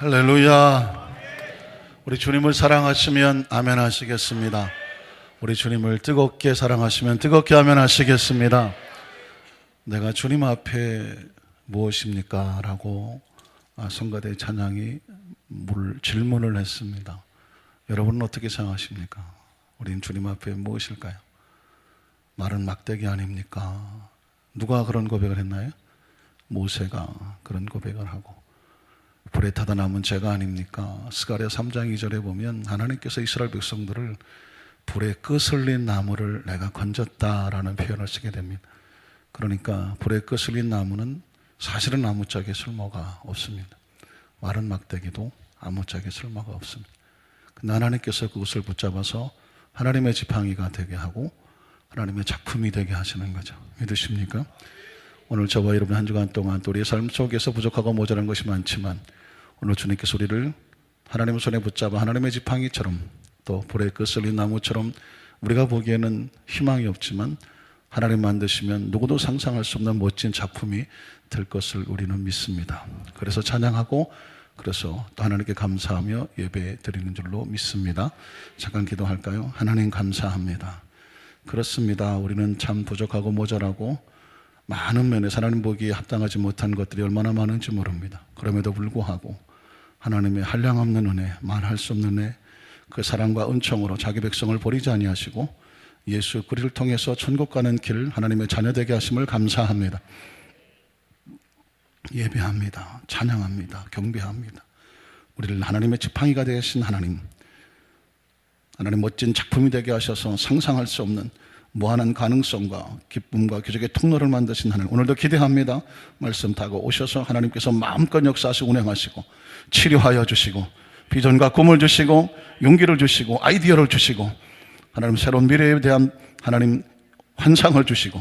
할렐루야. 우리 주님을 사랑하시면 아멘 하시겠습니다. 우리 주님을 뜨겁게 사랑하시면 뜨겁게 아멘 하시겠습니다. 내가 주님 앞에 무엇입니까? 라고 성가대 찬양이 질문을 했습니다. 여러분은 어떻게 생각하십니까? 우린 주님 앞에 무엇일까요? 마른 막대기 아닙니까? 누가 그런 고백을 했나요? 모세가 그런 고백을 하고, 불에 타다 남은 죄가 아닙니까? 스가랴 3장 2절에 보면 하나님께서 이스라엘 백성들을 불에 끄슬린 나무를 내가 건졌다라는 표현을 쓰게 됩니다. 그러니까 불에 끄슬린 나무는 사실은 아무짝에 쓸모가 없습니다. 마른 막대기도 아무짝에 쓸모가 없습니다. 근데 하나님께서 그것을 붙잡아서 하나님의 지팡이가 되게 하고 하나님의 작품이 되게 하시는 거죠. 믿으십니까? 오늘 저와 여러분 한 주간 동안 또 우리의 삶 속에서 부족하고 모자란 것이 많지만 오늘 주님께서 우리를 하나님의 손에 붙잡아 하나님의 지팡이처럼 또 불에 끄슬린 나무처럼 우리가 보기에는 희망이 없지만 하나님 만드시면 누구도 상상할 수 없는 멋진 작품이 될 것을 우리는 믿습니다. 그래서 찬양하고 그래서 또 하나님께 감사하며 예배 드리는 줄로 믿습니다. 잠깐 기도할까요? 하나님 감사합니다. 그렇습니다. 우리는 참 부족하고 모자라고 많은 면에서 하나님 보기에 합당하지 못한 것들이 얼마나 많은지 모릅니다. 그럼에도 불구하고 하나님의 한량없는 은혜, 말할 수 없는 은혜, 그 사랑과 은총으로 자기 백성을 버리지 아니하시고 예수 그리스도를 통해서 천국 가는 길 하나님의 자녀 되게 하심을 감사합니다. 예배합니다. 찬양합니다. 경배합니다. 우리를 하나님의 지팡이가 되신 하나님 멋진 작품이 되게 하셔서 상상할 수 없는 무한한 가능성과 기쁨과 기적의 통로를 만드신 하나님, 오늘도 기대합니다. 말씀 타고 오셔서 하나님께서 마음껏 역사하시고 운행하시고 치료하여 주시고 비전과 꿈을 주시고 용기를 주시고 아이디어를 주시고 하나님 새로운 미래에 대한 하나님 환상을 주시고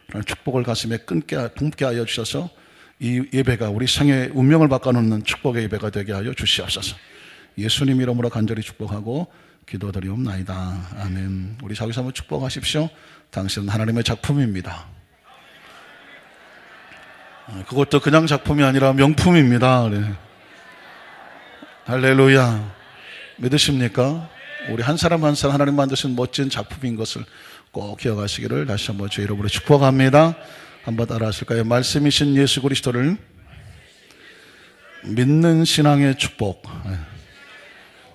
하나님 축복을 가슴에 품게 하여 주셔서 이 예배가 우리 생애의 운명을 바꿔놓는 축복의 예배가 되게 하여 주시옵소서. 예수님 이름으로 간절히 축복하고 기도드리옵나이다. 아멘. 우리 자기서 한번 축복하십시오. 당신은 하나님의 작품입니다. 그것도 그냥 작품이 아니라 명품입니다. 그래. 할렐루야. 믿으십니까? 우리 한 사람 한 사람 하나님 만드신 멋진 작품인 것을 꼭 기억하시기를 다시 한번 주의 이름으로 축복합니다. 한번 따라 하실까요? 말씀이신 예수 그리스도를 믿는 신앙의 축복.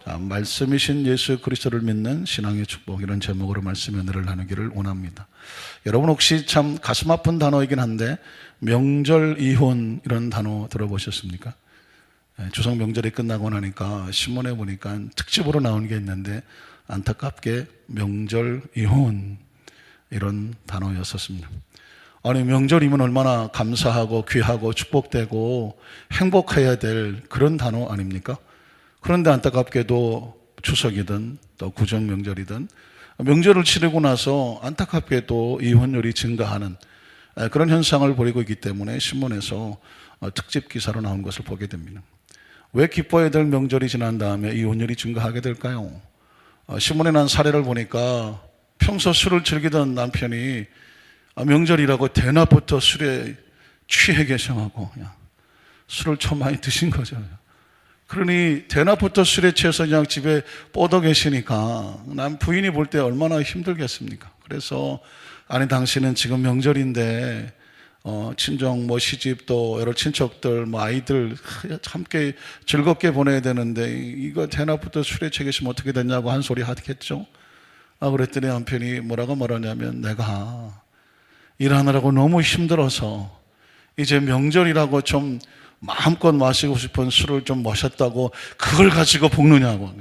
자, 말씀이신 예수 그리스도를 믿는 신앙의 축복, 이런 제목으로 말씀의 은혜를 나누기를 원합니다. 여러분 혹시 참 가슴 아픈 단어이긴 한데 명절 이혼 이런 단어 들어보셨습니까? 추석 명절이 끝나고 나니까 신문에 보니까 특집으로 나온 게 있는데 안타깝게 명절 이혼 이런 단어였었습니다. 아니 명절이면 얼마나 감사하고 귀하고 축복되고 행복해야 될 그런 단어 아닙니까? 그런데 안타깝게도 추석이든 또 구정 명절이든 명절을 치르고 나서 안타깝게도 이혼율이 증가하는 그런 현상을 벌이고 있기 때문에 신문에서 특집 기사로 나온 것을 보게 됩니다. 왜 기뻐해야 될 명절이 지난 다음에 이혼율이 증가하게 될까요? 신문에 난 사례를 보니까 평소 술을 즐기던 남편이 명절이라고 대낮부터 술에 취해 계셔가고 술을 좀 많이 드신 거죠. 그러니 대낮부터 술에 취해서 그냥 집에 뻗어 계시니까 남 부인이 볼 때 얼마나 힘들겠습니까? 그래서 아니 당신은 지금 명절인데 친정 시집 또 여러 친척들 아이들 함께 즐겁게 보내야 되는데 이거 대낮부터 술에 취해 계시면 어떻게 됐냐고 한 소리 하겠죠. 그랬더니 남편이 뭐라고 말하냐면 내가 일하느라고 너무 힘들어서 이제 명절이라고 좀 마음껏 마시고 싶은 술을 좀 마셨다고 그걸 가지고 볶느냐고.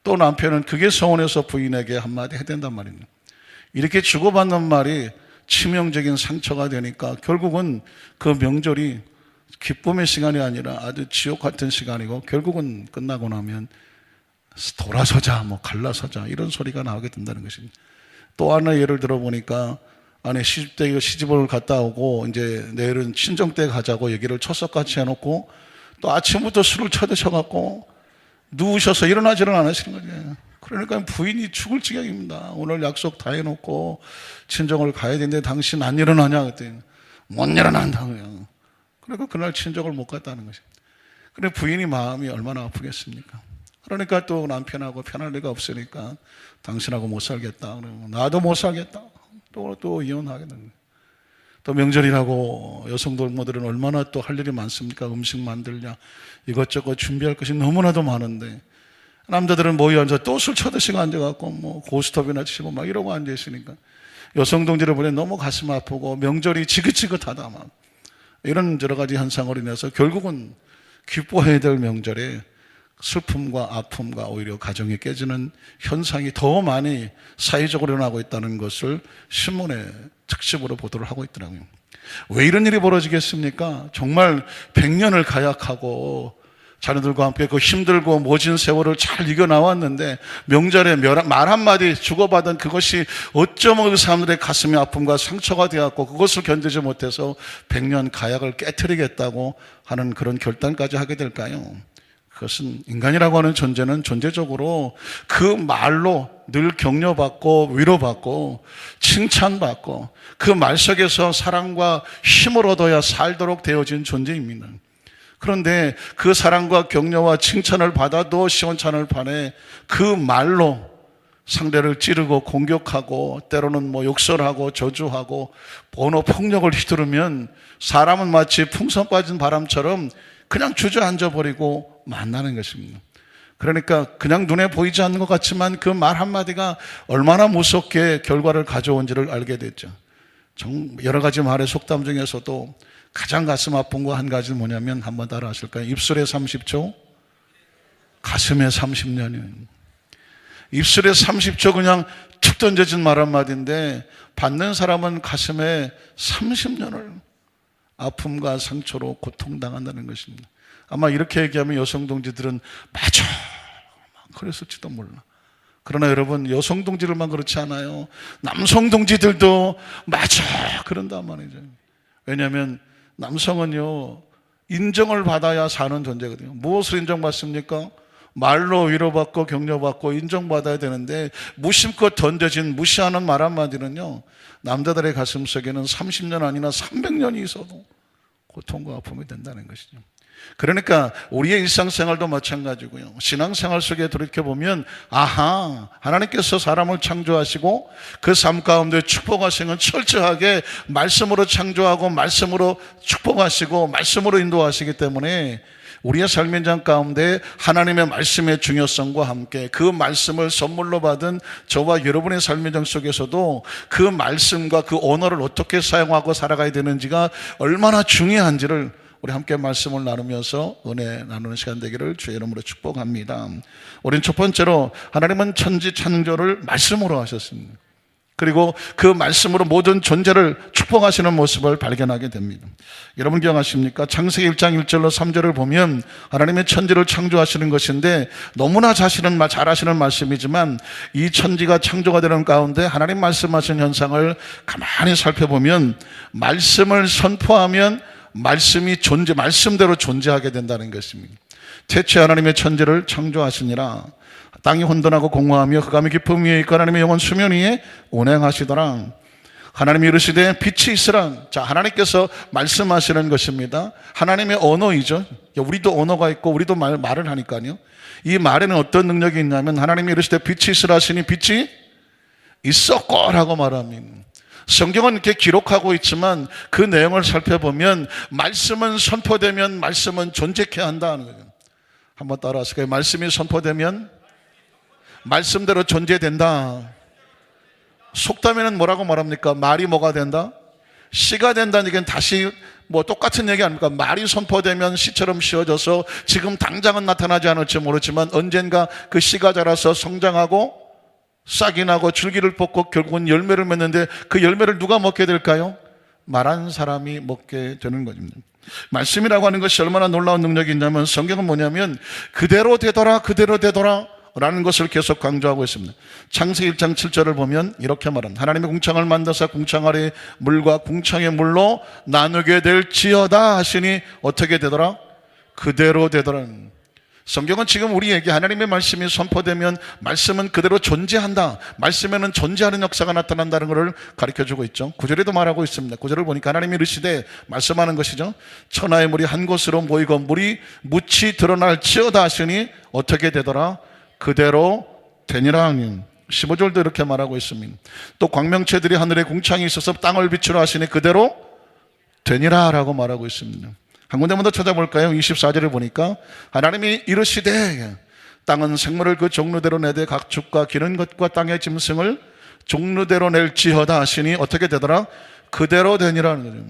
또 남편은 그게 서운해서 부인에게 한마디 해야 된단 말입니다. 이렇게 주고받는 말이 치명적인 상처가 되니까 결국은 그 명절이 기쁨의 시간이 아니라 아주 지옥 같은 시간이고 결국은 끝나고 나면 돌아서자 갈라서자 이런 소리가 나오게 된다는 것입니다. 또 하나 예를 들어보니까 아니 시집을 갔다 오고 이제 내일은 친정댁 가자고 얘기를 초석같이 해놓고 또 아침부터 술을 쳐드셔갖고 누우셔서 일어나지를 않으시는 거죠. 그러니까 부인이 죽을 지경입니다. 오늘 약속 다 해놓고 친정을 가야 되는데 당신 안 일어나냐 그랬더니 못 일어난다고요. 그러니까 그날 친정을 못 갔다는 것입니다. 근데 부인이 마음이 얼마나 아프겠습니까? 그러니까 또 남편하고 편할 리가 없으니까 당신하고 못 살겠다. 그러고 나도 못 살겠다. 또 이혼하게 되는 거예요. 또 명절이라고 여성 돌모들은 얼마나 또 할 일이 많습니까? 음식 만들냐, 이것저것 준비할 것이 너무나도 많은데 남자들은 모여 앉아 또 술 쳐드시고 앉아갖고 뭐 고스톱이나 치고 막 이러고 앉아있으니까 여성 동지를 보니 너무 가슴 아프고 명절이 지긋지긋하다 막 이런 여러 가지 현상으로 인해서 결국은 기뻐해야 될 명절에 슬픔과 아픔과 오히려 가정이 깨지는 현상이 더 많이 사회적으로 일어나고 있다는 것을 신문에 특집으로 보도를 하고 있더라고요. 왜 이런 일이 벌어지겠습니까? 정말 100년을 가약하고 자녀들과 함께 그 힘들고 모진 세월을 잘 이겨나왔는데 명절에 말 한마디 주고받은 그것이 어쩌면 그 사람들의 가슴의 아픔과 상처가 되었고 그것을 견디지 못해서 100년 가약을 깨트리겠다고 하는 그런 결단까지 하게 될까요? 그것은 인간이라고 하는 존재는 존재적으로 그 말로 늘 격려받고 위로받고 칭찬받고 그 말 속에서 사랑과 힘을 얻어야 살도록 되어진 존재입니다. 그런데 그 사랑과 격려와 칭찬을 받아도 시원찮을 판에 그 말로 상대를 찌르고 공격하고 때로는 뭐 욕설하고 저주하고 번호 폭력을 휘두르면 사람은 마치 풍선 빠진 바람처럼 그냥 주저앉아 버리고 만나는 것입니다. 그러니까 그냥 눈에 보이지 않는 것 같지만 그 말 한마디가 얼마나 무섭게 결과를 가져온지를 알게 됐죠. 여러 가지 말의 속담 중에서도 가장 가슴 아픈 거 한 가지는 뭐냐면 한번 따라 하실까요? 입술에 30초, 가슴에 30년이에요. 입술에 30초 그냥 툭 던져진 말 한마디인데 받는 사람은 가슴에 30년을 아픔과 상처로 고통당한다는 것입니다. 아마 이렇게 얘기하면 여성 동지들은 맞아 그랬을지도 몰라. 그러나 여러분 여성 동지들만 그렇지 않아요. 남성 동지들도 맞아 그런단 말이죠. 왜냐하면 남성은요 인정을 받아야 사는 존재거든요. 무엇을 인정받습니까? 말로 위로받고 격려받고 인정받아야 되는데 무심껏 던져진 무시하는 말 한마디는요 남자들의 가슴 속에는 30년 아니나 300년이 있어도 고통과 아픔이 된다는 것이죠. 그러니까 우리의 일상생활도 마찬가지고요. 신앙생활 속에 돌이켜보면 아하 하나님께서 사람을 창조하시고 그 삶 가운데 축복하시는 철저하게 말씀으로 창조하고 말씀으로 축복하시고 말씀으로 인도하시기 때문에 우리의 삶의 현장 가운데 하나님의 말씀의 중요성과 함께 그 말씀을 선물로 받은 저와 여러분의 삶의 현장 속에서도 그 말씀과 그 언어를 어떻게 사용하고 살아가야 되는지가 얼마나 중요한지를 우리 함께 말씀을 나누면서 은혜 나누는 시간 되기를 주의 이름으로 축복합니다. 우리는 첫 번째로 하나님은 천지 창조를 말씀으로 하셨습니다. 그리고 그 말씀으로 모든 존재를 축복하시는 모습을 발견하게 됩니다. 여러분 기억하십니까? 창세기 1장 1절로 3절을 보면 하나님의 천지를 창조하시는 것인데 너무나 잘하시는 말씀이지만 이 천지가 창조가 되는 가운데 하나님 말씀하신 현상을 가만히 살펴보면 말씀을 선포하면 말씀대로 존재하게 된다는 것입니다. 태초에 하나님의 천지를 창조하시니라. 땅이 혼돈하고 공허하며 흑암이 깊음 위에 있고 하나님의 영은 수면 위에 운행하시더라. 하나님이 이르시되 빛이 있으라. 자, 하나님께서 말씀하시는 것입니다. 하나님의 언어이죠. 우리도 언어가 있고 우리도 말을 하니까요. 이 말에는 어떤 능력이 있냐면 하나님이 이르시되 빛이 있으라 하시니 빛이 있었고라고 말합니다. 성경은 이렇게 기록하고 있지만 그 내용을 살펴보면 말씀은 선포되면 말씀은 존재케 한다는 거죠. 한번 따라하실까요? 말씀이 선포되면 말씀대로 존재된다. 속담에는 뭐라고 말합니까? 말이 뭐가 된다? 씨가 된다는 얘기는 다시 똑같은 얘기 아닙니까? 말이 선포되면 씨처럼 씌워져서 지금 당장은 나타나지 않을지 모르지만 언젠가 그 씨가 자라서 성장하고 싹이 나고 줄기를 뽑고 결국은 열매를 맺는데 그 열매를 누가 먹게 될까요? 말한 사람이 먹게 되는 것입니다. 말씀이라고 하는 것이 얼마나 놀라운 능력이 있냐면 성경은 뭐냐면 그대로 되더라 라는 것을 계속 강조하고 있습니다. 창세기 1장 7절을 보면 이렇게 말합니다. 하나님의 궁창을 만드사 궁창 아래 물과 궁창의 물로 나누게 될지어다 하시니 어떻게 되더라? 그대로 되더라. 성경은 지금 우리에게 하나님의 말씀이 선포되면 말씀은 그대로 존재한다, 말씀에는 존재하는 역사가 나타난다는 것을 가르쳐주고 있죠. 9절에도 말하고 있습니다. 9절을 보니까 하나님이 이르시되, 말씀하는 것이죠. 천하의 물이 한 곳으로 모이고 물이 묻히 드러날지어다 하시니 어떻게 되더라? 그대로 되니라. 15절도 이렇게 말하고 있습니다. 또 광명체들이 하늘에 궁창이 있어서 땅을 비추라 하시니 그대로 되니라 라고 말하고 있습니다. 한 군데만 더 찾아볼까요? 24절을 보니까 하나님이 이르시되 땅은 생물을 그 종류대로 내되 각 축과 기는 것과 땅의 짐승을 종류대로 낼지어다 하시니 어떻게 되더라? 그대로 되니라는 거죠.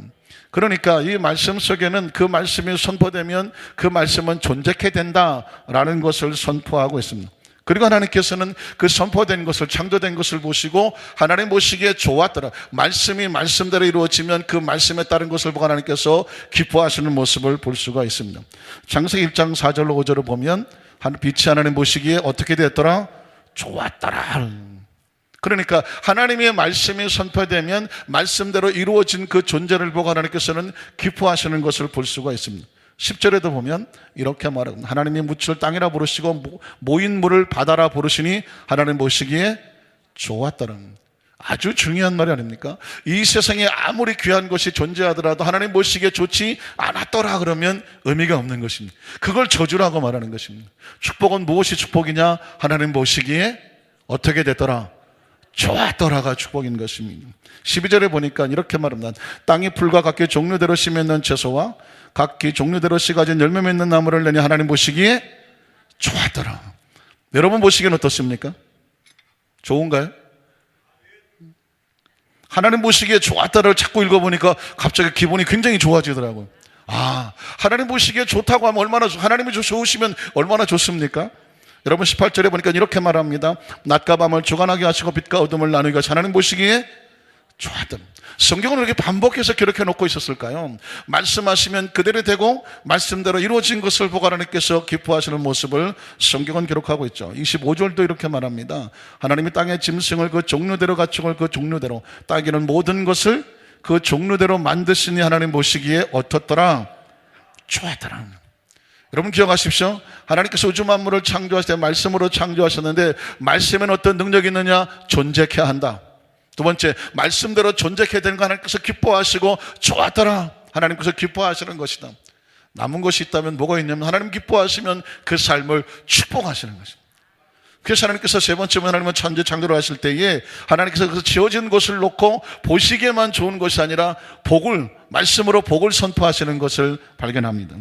그러니까 이 말씀 속에는 그 말씀이 선포되면 그 말씀은 존재케 된다라는 것을 선포하고 있습니다. 그리고 하나님께서는 그 선포된 것을, 창조된 것을 보시고 하나님 보시기에 좋았더라. 말씀이 말씀대로 이루어지면 그 말씀에 따른 것을 보고 하나님께서 기뻐하시는 모습을 볼 수가 있습니다. 창세기 1장 4절로 5절을 보면 빛이 하나님 보시기에 어떻게 됐더라? 좋았더라. 그러니까 하나님의 말씀이 선포되면 말씀대로 이루어진 그 존재를 보고 하나님께서는 기뻐하시는 것을 볼 수가 있습니다. 10절에도 보면 이렇게 말합니다. 하나님이 묻을 땅이라 부르시고 모인 물을 바다라 부르시니 하나님 보시기에 좋았다는, 아주 중요한 말이 아닙니까? 이 세상에 아무리 귀한 것이 존재하더라도 하나님 보시기에 좋지 않았더라 그러면 의미가 없는 것입니다. 그걸 저주라고 말하는 것입니다. 축복은 무엇이 축복이냐? 하나님 보시기에 어떻게 됐더라? 좋았더라가 축복인 것입니다. 12절에 보니까 이렇게 말합니다. 땅이 풀과 각기 종류대로 씨 맺는 채소와 각기 종류대로 씨 가진 열매 맺는 나무를 내니 하나님 보시기에 좋았더라. 여러분 보시기에는 어떻습니까? 좋은가요? 하나님 보시기에 좋았다를 자꾸 읽어보니까 갑자기 기분이 굉장히 좋아지더라고요. 하나님 보시기에 좋다고 하면 얼마나, 하나님이 좋으시면 얼마나 좋습니까? 여러분 18절에 보니까 이렇게 말합니다. 낮과 밤을 주관하게 하시고 빛과 어둠을 나누게 하시 하나님 보시기에 좋았던. 성경은 이렇게 반복해서 기록해 놓고 있었을까요? 말씀하시면 그대로 되고 말씀대로 이루어진 것을 보고 하나님께서 기뻐하시는 모습을 성경은 기록하고 있죠. 25절도 이렇게 말합니다. 하나님이 땅의 짐승을 그 종류대로 가축을 그 종류대로 땅에는 모든 것을 그 종류대로 만드시니 하나님 보시기에 어떻더라? 좋았더라. 여러분 기억하십시오. 하나님께서 우주 만물을 창조하실 때 말씀으로 창조하셨는데 말씀에는 어떤 능력이 있느냐? 존재케 한다. 두 번째, 말씀대로 존재케 되는 거 하나님께서 기뻐하시고 좋았더라. 하나님께서 기뻐하시는 것이다. 남은 것이 있다면 뭐가 있냐면 하나님 기뻐하시면 그 삶을 축복하시는 것입니다. 그래서 하나님께서 세 번째 하나님은 천지 창조를 하실 때에 하나님께서 그 지어진 것을 놓고 보시기에만 좋은 것이 아니라 복을, 말씀으로 복을 선포하시는 것을 발견합니다.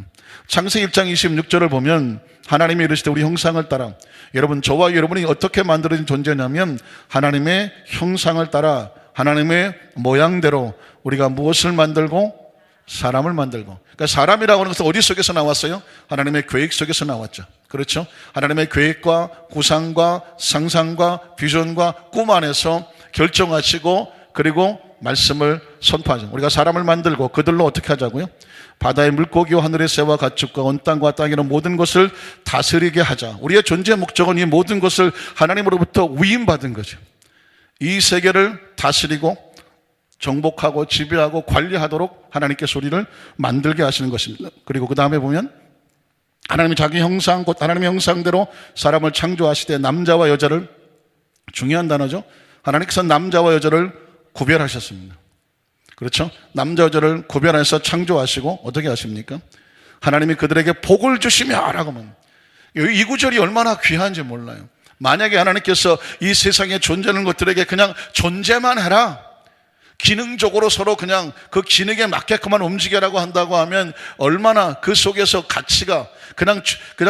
창세기 1장 26절을 보면 하나님이 이르시되 우리 형상을 따라, 여러분 저와 여러분이 어떻게 만들어진 존재냐면 하나님의 형상을 따라 하나님의 모양대로 우리가 무엇을 만들고? 사람을 만들고. 그러니까 사람이라고 하는 것은 어디 속에서 나왔어요? 하나님의 계획 속에서 나왔죠. 그렇죠? 하나님의 계획과 구상과 상상과 비전과 꿈 안에서 결정하시고 그리고 말씀을 선포하죠. 우리가 사람을 만들고 그들로 어떻게 하자고요? 바다의 물고기와 하늘의 새와 가축과 온 땅과 땅에 있는 모든 것을 다스리게 하자. 우리의 존재 목적은 이 모든 것을 하나님으로부터 위임받은 거죠. 이 세계를 다스리고 정복하고 지배하고 관리하도록 하나님께서 우리를 만들게 하시는 것입니다. 그리고 그 다음에 보면 하나님이 자기 형상, 곧 하나님의 형상대로 사람을 창조하시되 남자와 여자를, 중요한 단어죠. 하나님께서 남자와 여자를 구별하셨습니다. 그렇죠? 남자 여자를 구별해서 창조하시고 어떻게 하십니까? 하나님이 그들에게 복을 주시며 라고 하면 이 구절이 얼마나 귀한지 몰라요. 만약에 하나님께서 이 세상에 존재하는 것들에게 그냥 존재만 해라, 기능적으로 서로 그냥 그 기능에 맞게끔만 움직여라고 한다고 하면 얼마나 그 속에서 가치가 그냥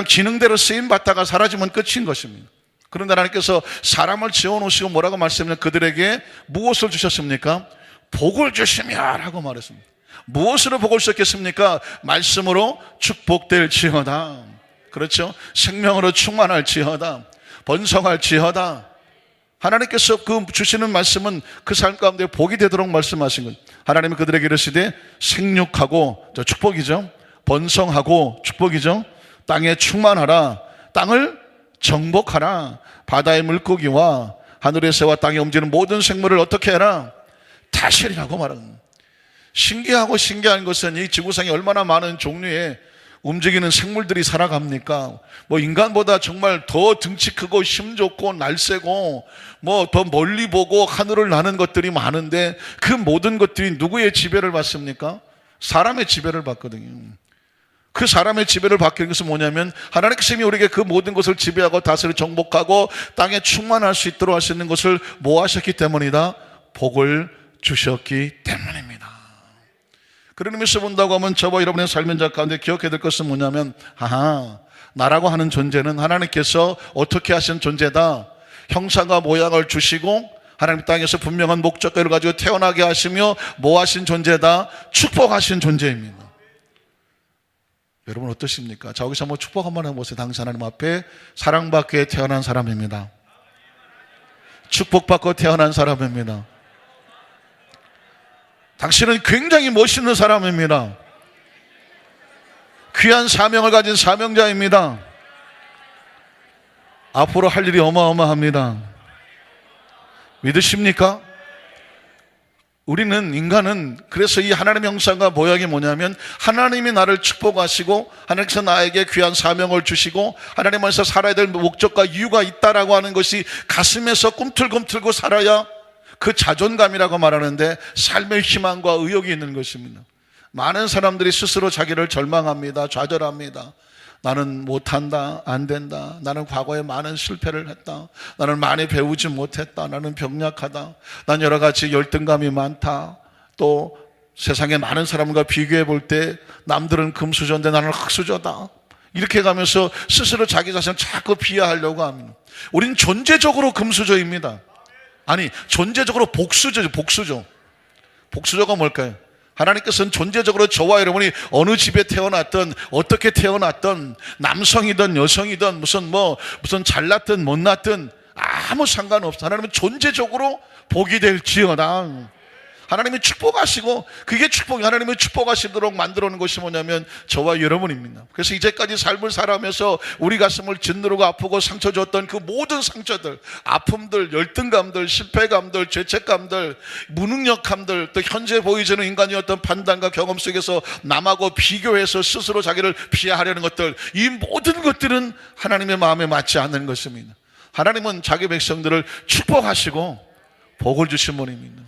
기능대로 쓰임받다가 사라지면 끝인 것입니다. 그런데 하나님께서 사람을 지어놓으시고 뭐라고 말씀하시면 그들에게 무엇을 주셨습니까? 복을 주시며 라고 말했습니다. 무엇으로 복을 주셨겠습니까? 말씀으로 축복될지어다. 그렇죠? 생명으로 충만할지어다. 번성할지어다. 하나님께서 그 주시는 말씀은 그 삶 가운데 복이 되도록 말씀하신 것. 하나님이 그들에게 이르시되 생육하고, 저 축복이죠. 번성하고 축복이죠. 땅에 충만하라. 땅을 정복하라. 바다의 물고기와 하늘의 새와 땅에 움직이는 모든 생물을 어떻게 해라? 다스리라고 말합니다. 신기하고 신기한 것은 이 지구상에 얼마나 많은 종류의 움직이는 생물들이 살아갑니까? 뭐 인간보다 정말 더 등치 크고 힘 좋고 날쌔고 뭐 더 멀리 보고 하늘을 나는 것들이 많은데 그 모든 것들이 누구의 지배를 받습니까? 사람의 지배를 받거든요. 그 사람의 지배를 받게 된 것은 뭐냐면 하나님께서 우리에게 그 모든 것을 지배하고 다스리고 정복하고 땅에 충만할 수 있도록 할 수 있는 것을 뭐 하셨기 때문이다? 복을 주셨기 때문입니다. 그런 의미에서 본다고 하면 저와 여러분의 삶의 가운데 기억해야 될 것은 뭐냐면 나라고 하는 존재는 하나님께서 어떻게 하신 존재다. 형상과 모양을 주시고 하나님 땅에서 분명한 목적을 가지고 태어나게 하시며 뭐 하신 존재다? 축복하신 존재입니다. 여러분 어떠십니까? 자, 여기서 한번 축복 한번 해보세요. 당신 하나님 앞에 사랑받게 태어난 사람입니다. 축복받고 태어난 사람입니다. 당신은 굉장히 멋있는 사람입니다. 귀한 사명을 가진 사명자입니다. 앞으로 할 일이 어마어마합니다. 믿으십니까? 우리는 인간은 그래서 이 하나님의 형상과 모양이 뭐냐면 하나님이 나를 축복하시고 하나님께서 나에게 귀한 사명을 주시고 하나님 안에서 살아야 될 목적과 이유가 있다라고 하는 것이 가슴에서 꿈틀꿈틀고 살아야 그 자존감이라고 말하는데 삶의 희망과 의욕이 있는 것입니다. 많은 사람들이 스스로 자기를 절망합니다. 좌절합니다. 나는 못한다, 안 된다. 나는 과거에 많은 실패를 했다. 나는 많이 배우지 못했다. 나는 병약하다. 난 여러 가지 열등감이 많다. 또 세상에 많은 사람과 비교해 볼 때 남들은 금수저인데 나는 흙수저다. 이렇게 가면서 스스로 자기 자신을 자꾸 비하하려고 합니다. 우린 존재적으로 금수저입니다. 아니, 존재적으로 복수저죠. 복수저가 뭘까요? 하나님께서는 존재적으로 저와 여러분이 어느 집에 태어났든 어떻게 태어났든 남성이든 여성이든 무슨 잘났든 못났든 아무 상관없어. 하나님은 존재적으로 복이 될지어다. 하나님이 축복하시고 그게 축복이 하나님이 축복하시도록 만들어 놓은 것이 뭐냐면 저와 여러분입니다. 그래서 이제까지 삶을 살아가면서 우리 가슴을 짓누르고 아프고 상처 줬던 그 모든 상처들, 아픔들, 열등감들, 실패감들, 죄책감들, 무능력함들, 또 현재 보이지는 인간의 어떤 판단과 경험 속에서 남하고 비교해서 스스로 자기를 피하려는 것들, 이 모든 것들은 하나님의 마음에 맞지 않는 것입니다. 하나님은 자기 백성들을 축복하시고 복을 주신 분입니다.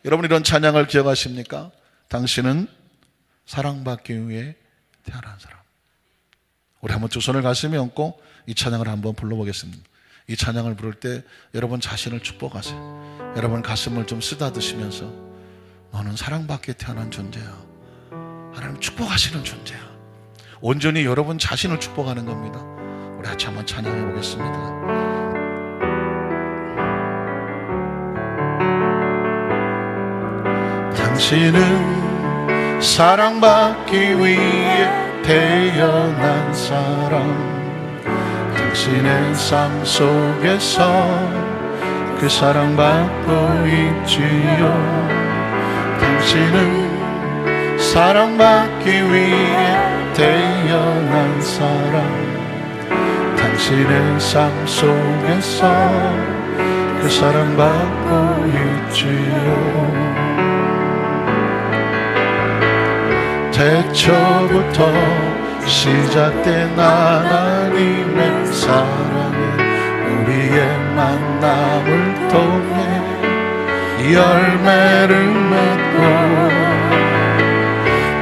여러분 이런 찬양을 기억하십니까? 당신은 사랑받기 위해 태어난 사람. 우리 한번 두 손을 가슴에 얹고 이 찬양을 한번 불러보겠습니다. 이 찬양을 부를 때 여러분 자신을 축복하세요. 여러분 가슴을 좀 쓰다드시면서 너는 사랑받기 태어난 존재야. 하나님 축복하시는 존재야. 온전히 여러분 자신을 축복하는 겁니다. 우리 같이 한번 찬양해 보겠습니다. 당신은 사랑받기 위해 태어난 사람. 당신의 삶 속에서 그 사랑받고 있지요. 당신은 사랑받기 위해 태어난 사람. 당신의 삶 속에서 그 사랑받고 있지요. 태초부터 시작된 하나님의 사랑은 우리의 만남을 통해 열매를 맺고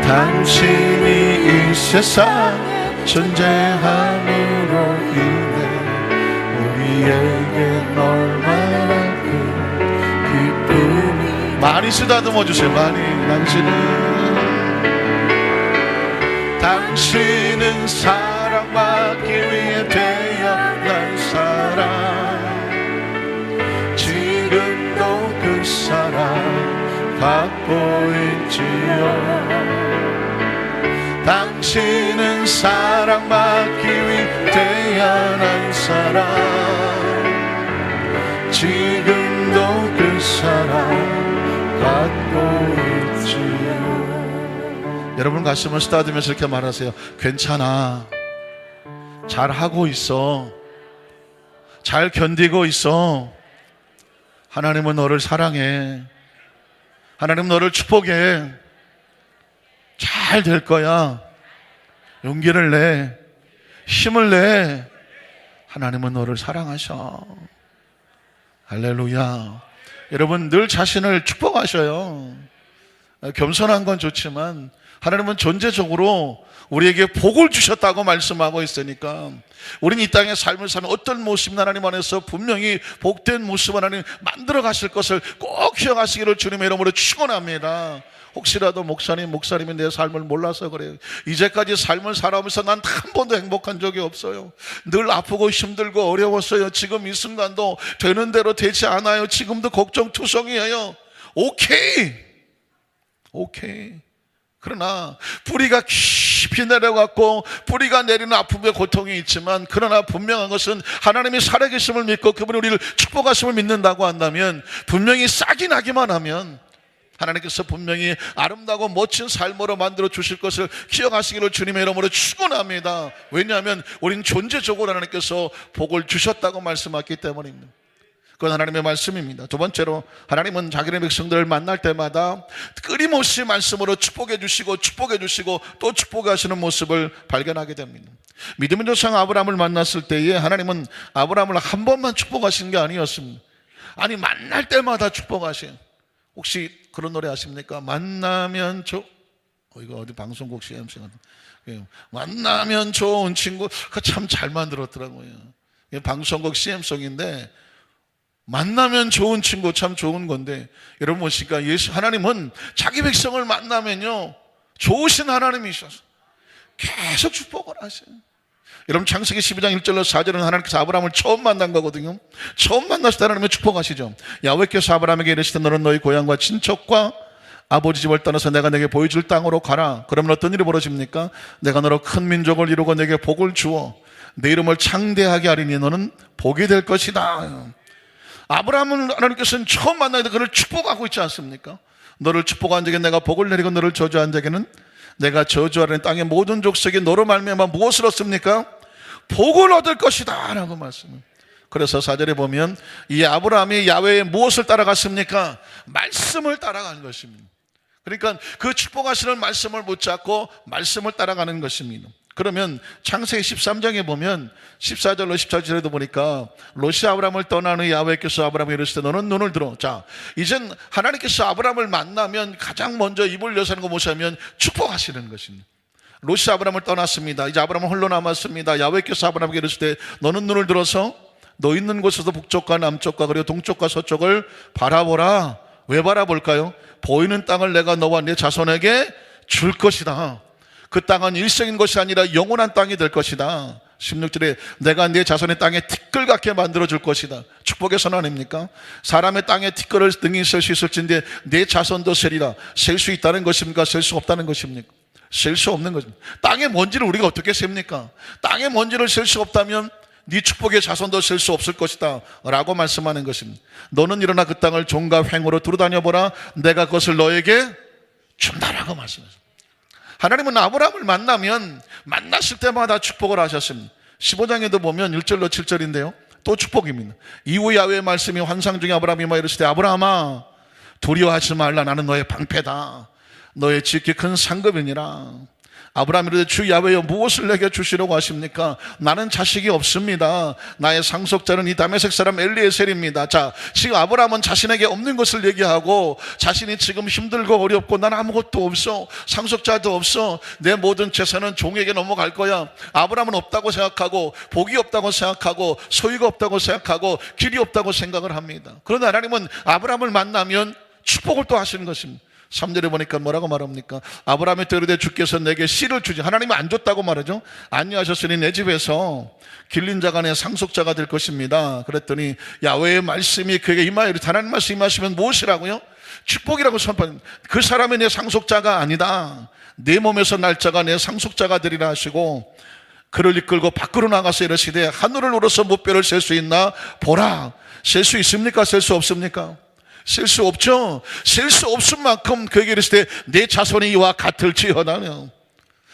당신이 이 세상에 존재함으로 인해 우리에겐 얼마나 큰 기쁨이 많이 쓰다듬어 주세요. 당신은 사랑받기 위해 태어난 사람. 지금도 그 사랑 받고 있지요. 당신은 사랑받기 위해 태어난 사람. 지금도 그 사랑 받고 있지요. 여러분 가슴을 쓰다듬으면서 이렇게 말하세요. 괜찮아. 잘하고 있어. 잘 견디고 있어. 하나님은 너를 사랑해. 하나님은 너를 축복해. 잘 될 거야. 용기를 내, 힘을 내. 하나님은 너를 사랑하셔. 할렐루야. 여러분 늘 자신을 축복하셔요. 겸손한 건 좋지만 하나님은 전제적으로 우리에게 복을 주셨다고 말씀하고 있으니까 우리는 이 땅의 삶을 사는 어떤 모습 하나님 안에서 분명히 복된 모습 하나님 만들어 가실 것을 꼭 기억하시기를 주님의 이름으로 축원합니다. 혹시라도 목사님이 내 삶을 몰라서 그래요. 이제까지 삶을 살아오면서 난 한 번도 행복한 적이 없어요. 늘 아프고 힘들고 어려웠어요. 지금 이 순간도 되는 대로 되지 않아요. 지금도 걱정투성이에요. 오케이. 그러나 뿌리가 깊이 내려갔고 뿌리가 내리는 아픔의 고통이 있지만, 그러나 분명한 것은 하나님이 살아계심을 믿고 그분이 우리를 축복하심을 믿는다고 한다면, 분명히 싹이 나기만 하면 하나님께서 분명히 아름다고 멋진 삶으로 만들어 주실 것을 기억하시기를 주님의 이름으로 축원합니다. 왜냐하면 우리는 존재적으로 하나님께서 복을 주셨다고 말씀하셨기 때문입니다. 그건 하나님의 말씀입니다. 두 번째로, 하나님은 자기의 백성들을 만날 때마다 끊임없이 말씀으로 축복해 주시고 또 축복하시는 모습을 발견하게 됩니다. 믿음의 조상 아브라함을 만났을 때에 하나님은 아브라함을 한 번만 축복하신 게 아니었습니다. 아니, 만날 때마다 축복하신. 혹시 그런 노래 아십니까? 만나면 이거 어디 방송국 CMC 같은. 만나면 좋은 친구. 참 잘 만들었더라고요. 방송국 CM송인데 만나면 좋은 친구 참 좋은 건데, 여러분 보시니까 하나님은 자기 백성을 만나면요 좋으신 하나님이셔서 계속 축복을 하세요. 여러분 창세기 12장 1절로 4절은 하나님께서 아브라함을 처음 만난 거거든요. 처음 만났을 때 하나님은 축복하시죠. 야훼께서 아브라함에게 이르시되 너는 너희 고향과 친척과 아버지 집을 떠나서 내가 내게 보여줄 땅으로 가라. 그러면 어떤 일이 벌어집니까? 내가 너로 큰 민족을 이루고 내게 복을 주어 내 이름을 창대하게 하리니 너는 복이 될 것이다. 아브라함은 하나님께서는 처음 만날 때 그를 축복하고 있지 않습니까? 너를 축복한 자에게 내가 복을 내리고 너를 저주한 자에게는 내가 저주하려는 땅의 모든 족속이 너로 말미암아 무엇을 얻습니까? 복을 얻을 것이다 라고 말씀합니다. 그래서 4절에 보면 이 아브라함이 야훼의 무엇을 따라갔습니까? 말씀을 따라간 것입니다. 그러니까 그 축복하시는 말씀을 붙잡고 말씀을 따라가는 것입니다. 그러면 창세기 13장에 보면 14절로 17절에도 보니까 롯이 아브라함을 떠난 후 야훼께서 아브라함에게 이르시되 너는 눈을 들어. 자, 이젠 하나님께서 아브라함을 만나면 가장 먼저 입을 여사는 거 무엇이냐면 축복하시는 것입니다. 롯이 아브라함을 떠났습니다. 이제 아브라함은 홀로 남았습니다. 야훼께서 아브라함에게 이르시되 너는 눈을 들어서 너 있는 곳에서 북쪽과 남쪽과 그리고 동쪽과 서쪽을 바라보라. 왜 바라볼까요? 보이는 땅을 내가 너와 네 자손에게 줄 것이다. 그 땅은 일생인 것이 아니라 영원한 땅이 될 것이다. 16절에 내가 네 자손의 땅에 티끌 같게 만들어 줄 것이다. 축복의 선언 아닙니까? 사람의 땅에 티끌을 등이 셀 수 있을진데 네 자손도 세리라. 셀 수 있다는 것입니까? 셀 수 없다는 것입니까? 셀 수 없는 것입니다. 땅의 먼지를 우리가 어떻게 셉니까? 땅의 먼지를 셀 수 없다면 네 축복의 자손도 셀 수 없을 것이다 라고 말씀하는 것입니다. 너는 일어나 그 땅을 종과 횡으로 두루다녀보라. 내가 그것을 너에게 준다라고 말씀하셨습니다. 하나님은 아브라함을 만나면 만났을 때마다 축복을 하셨습니다. 15장에도 보면 1절로 7절인데요 또 축복입니다. 이후 야훼의 말씀이 환상 중에 아브라함이 이르시되 아브라함아 두려워하지 말라. 나는 너의 방패다. 너의 지극히 큰 상급이니라. 아브라함이 이르되 주 야훼여 무엇을 내게 주시려고 하십니까? 나는 자식이 없습니다. 나의 상속자는 이 다메섹 사람 엘리에셀입니다. 자, 지금 아브라함은 자신에게 없는 것을 얘기하고 자신이 지금 힘들고 어렵고 난 아무것도 없어. 상속자도 없어. 내 모든 재산은 종에게 넘어갈 거야. 아브라함은 없다고 생각하고 복이 없다고 생각하고 소유가 없다고 생각하고 길이 없다고 생각을 합니다. 그런데 하나님은 아브라함을 만나면 축복을 또 하시는 것입니다. 3절에 보니까 뭐라고 말합니까? 아브라함이 또 이르되 주께서 내게 씨를 주지. 하나님이 안 줬다고 말하죠. 안녕하셨으니 내 집에서 길린 자가 내 상속자가 될 것입니다. 그랬더니 야훼의 말씀이 그에게 임하여 하나님 말씀이 임하시면 무엇이라고요? 축복이라고 선포합니다. 그 사람이 내 상속자가 아니다. 내 몸에서 날 자가 내 상속자가 되리라 하시고 그를 이끌고 밖으로 나가서 이르시되 하늘을 우러서 무뼈를 셀 수 있나 보라. 셀 수 있습니까? 셀 수 없습니까? 셀 수 없죠. 셀 수 없을 만큼 그에게 이르시되 내 자손이 이와 같을지어다며.